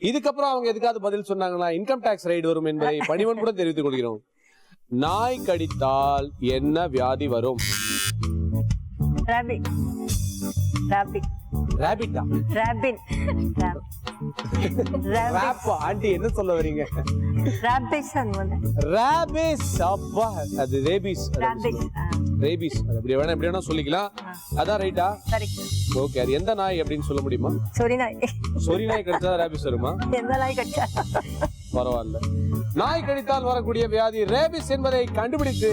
இதுக்கப்புறம் அவங்க எதுக்காவது பதில் சொன்னாங்கன்னா இன்கம் டாக்ஸ் ரைடு வரும் என்பதை பணிவன் கூட தெரிவித்துக் கொள்கிறோம். நாய் கடித்தால் என்ன வியாதி வரும்? ஆண்டி என்ன சொல்ல வரீங்க? அது ரேபிஸ். ரேபிஸ் அப்படி வேணா எப்படி வேணா சொல்லிக்கலாம். அதான் ரைட்டா? ஓகே. அது எந்த நாய் அப்படின்னு சொல்ல முடியுமா? சொறி நாய். சொறி நாய் கடிச்சா ரேபிஸ் வருமா? எந்த நாய் கடிச்சா? பரவாயில்ல. நாய் கடித்தால் வரக்கூடிய வியாதி ரேபிஸ் என்பதை கண்டுபிடித்து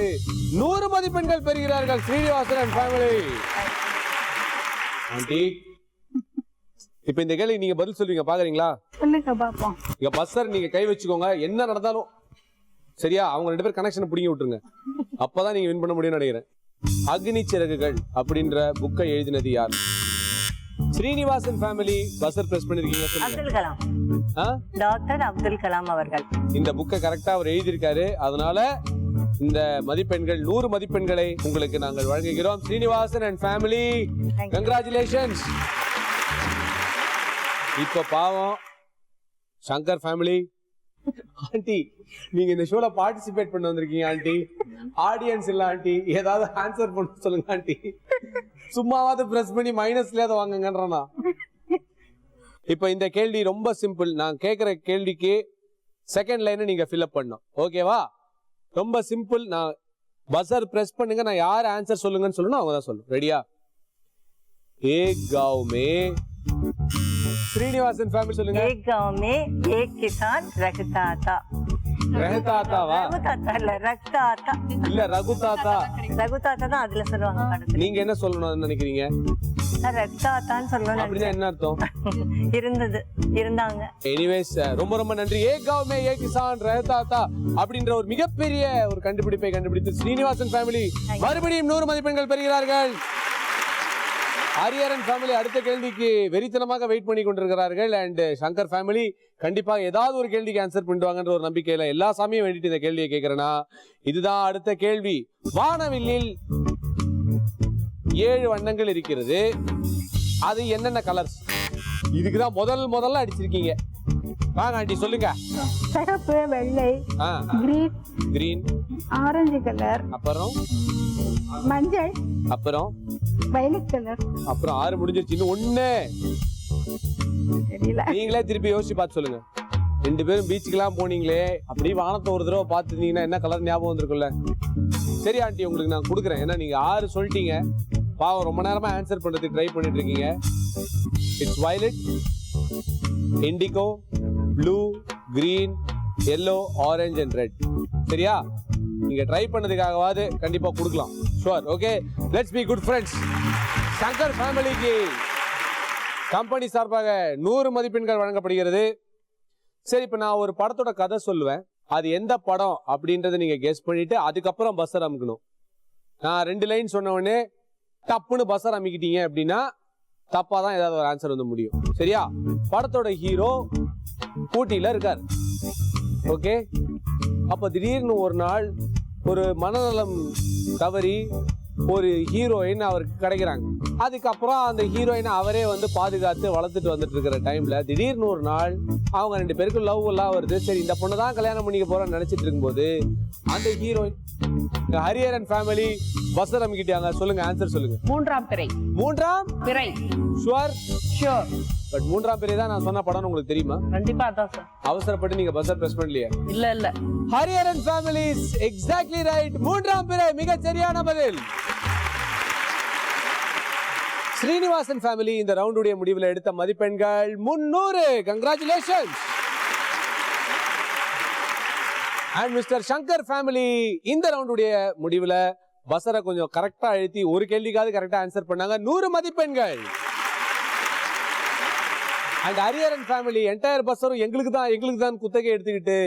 100 மதிப்பெண்கள் பெறுகிறார்கள் ஸ்ரீனிவாசன் அண்ட் ஃபேமிலி. ஆண்டி இப்ப இந்த கேள்வி நீங்க பதில் சொல்லுவீங்க, பாக்குறீங்களா? சொல்லுங்க பாப்போம். இங்க பஸ்ஸர் நீங்க கை வச்சுக்கோங்க, என்ன நடந்தாலும் சரியா? அவங்க 2 பேர் கனெக்ஷன் புடிங்கி விட்டுருங்க, அப்பதான் நீங்க வின் பண்ண முடியும்னு நினைக்கிறேன். அக்னி சிறகுகள் அப்படின்ற புக்கை எழுதினது யார்? ஸ்ரீனிவாசன் ஃபேமிலி பஸ்ஸர் பிரஸ் பண்ணிருக்கீங்க. அப்துல் கலாம். டாக்டர் அப்துல் கலாம் அவர்கள் இந்த புக்கை கரெக்டா அவர் எழுதியிருக்காரு. அதனால இந்த மதிப்பெண்கள் 100 மதிப்பெண்களை உங்களுக்கு நாங்கள் வழங்குகிறோம். Srinivasan and family congratulations. இப்ப பாவம் சங்கர் ஃபேமிலி. ஆண்டி நீங்க இந்த ஷோல பார்ட்டிசிபேட் பண்ண வந்திருக்கீங்க ஆண்டி. ஆடியன்ஸ் இல்ல ஆண்டி, ஏதாவது ஆன்சர் பண்ண சொல்லுங்க ஆண்டி. சும்மாவது பிரஸ் பண்ணி மைனஸ்ல அதை வாங்குங்கன்றா. இப்ப இந்த கேள்வி ரொம்ப சிம்பிள். நான் கேட்கிற கேள்விக்கு செகண்ட் லைனை நீங்க ஃபில்அப் பண்ணணும். ஓகேவா? ரொம்ப சிம்பிள். நான் பஸர் பிரஸ் பண்ணுங்க, நான் யார் ஆன்சர் சொல்லுங்கன்னு சொல்லணும், அவங்க தான் சொல்லணும். ரெடியா? एक गांव में श्रीनिवासन फैमिली சொல்லுங்க. एक गांव में एक किसान रखता था. रहता था வா? रखता இல்ல रखता था. இல்ல ரகுதாதா. ரகுதாதா தான் அதுல சொல்லுவாங்க படத்துல. நீங்க என்ன சொல்லணும்னு நினைக்கிறீங்க? ரக்தா தான் சொல்லணும். அப்படினா என்ன அர்த்தம்? இருந்தது, இருந்தாங்க. எனிவேஸ் ரொம்ப ரொம்ப நன்றி. एक गांव में एक किसान रहता था அப்படிங்கற ஒரு மிகப்பெரிய ஒரு கண்டுபிடிப்பை கண்டுபிடித்து ஸ்ரீனிவாசன் ஃபேமிலி மறுபடியும் 100 மதிப்பெண்கள் பெறுகிறார்கள். ஹரியரன் ஃபேமிலி அடுத்த கேள்விக்கு வெறித்தனமாக வெயிட் பண்ணி கொண்டிருக்கிறார்கள். அண்ட் சங்கர் ஃபேமிலி கண்டிப்பாக ஏதாவது ஒரு கேள்விக்கு ஆன்சர் பண்ணுவாங்கன்ற ஒரு நம்பிக்கையில எல்லா சாமியும் வேண்டிட்டு இந்த கேள்வியை கேட்கிறேன்னா, இதுதான் அடுத்த கேள்வி. வானவில்லில் 7 வண்ணங்கள் இருக்கிறது, அது என்னென்ன கலர்ஸ்? இதுக்குதான் முதல்ல அடிச்சிருக்கீங்க. வாங்க ஆண்டி சொல்லுங்க. சிகப்பு, வெள்ளை, கிரீன், ஆரஞ்சு கலர், அப்புறம் மஞ்சள், அப்புறம் வயலட் கலர், அப்புறம் 6 முடிஞ்சிருச்சு. இன்னும் 1 தெரியல. நீங்களே திருப்பி யோசிச்சு பார்த்து சொல்லுங்க. 2 பேரும் பீச்சுக்கெல்லாம் போனீங்களே, அப்படியே வானத்தை ஒரு தடவை பார்த்துருந்தீங்கன்னா என்ன கலர் ஞாபகம் வந்திருக்கும்ல? சரி ஆண்டி உங்களுக்கு நான் கொடுக்குறேன். ஏன்னா நீங்க 6 சொல்லிட்டீங்க. பாவம் ரொம்ப நேரமா ஆன்சர் பண்றதுக்கு ட்ரை பண்ணிட்டு இருக்கீங்க. It's violet, indigo, blue, green, yellow, orange and red. சரியா? நீங்க ட்ரை பண்ணதுக்காகவாது கண்டிப்பா கொடுக்கலாம். Sure. Okay, let's be good friends. Shankar ஃபேமிலிக்கு கம்பெனி சார்பாக 100 மதிப்பெண்கள் வழங்கப்படுகிறது. சரி, இப்ப நான் ஒரு படத்தோட கதை சொல்லுவேன், அது எந்த படம் அப்படின்றத நீங்க கெஸ் பண்ணிட்டு அதுக்கப்புறம் பஸ்ஸர் அமுக்கணும். நான் 2 லைன் சொன்ன உடனே டப்புன்னு பஸ்ஸர் அமுக்கிட்டீங்க அப்படின்னா தப்பாதான் ஏதாவது ஒரு ஆன்சர் வந்து முடியும். சரியா? படத்தோட ஹீரோ ஊட்டியில இருக்கார். ஓகே, அப்ப திடீர்னு ஒரு நாள் ஒரு மனநலம் தவறி ஒரு ஹீரோயின் அவருக்கு கிடைக்கிறாங்க. அதுக்கப்புறம் அந்த ஹீரோயினை அவரே வந்து பாதுகாத்து வளர்த்துட்டு வந்துட்டு இருக்கிற டைம்ல திடீர்னு ஒரு நாள் அவங்க 2 பேருக்கு லவ் எல்லாம் வருது. சரி, இந்த பொண்ணு தான் கல்யாணம் பண்ணிக்க போறேன்னு நினைச்சிட்டு இருக்கும்போது அந்த ஹீரோயின் ஹரியரன் ஃபேமிலி பஸ்ஸர் அமுக்கிட்டாங்க. சொல்லுங்க, ஆன்சர் சொல்லுங்க. 3ஆம் பிறை. 3ஆம் பிறை. ஷூர்? ஷூர். பட் 3ஆம் பிறை தான் நான் சொன்ன படம் உங்களுக்கு தெரியுமா? கண்டிப்பா அதான் சார். அவசரப்பட்டு நீங்க பஸ்ஸர் பிரஸ் பண்ணலையே? இல்ல. Hariharan family is exactly right. 3ஆம் பிறை மிக சரியான பதில். ஸ்ரீனிவாசன் ஃபேமிலி இந்த ரவுண்டுடைய முடிவில் எடுத்த மதிப்பெண்கள் 300. Congratulations. And mister Shankar family இந்த ரவுண்டுடைய முடிவில் பஸ்ஸரை கொஞ்சம் கரெக்டா அழுத்தி ஒரு கேள்விக்காவது கரெக்டா ஆன்சர் பண்ணாங்க. 100 மதிப்பெண்கள். அண்ட் ஹரியரன் ஃபேமிலி என்டையர் பஸ்ஸரும் எங்களுக்கு தான் குத்தகை எடுத்துக்கிட்டு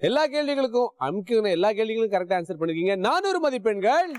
எல்லா கேள்விகளுக்கும் கரெக்டா ஆன்சர் பண்ணிருக்கீங்க. 400 மதிப்பெண்கள்.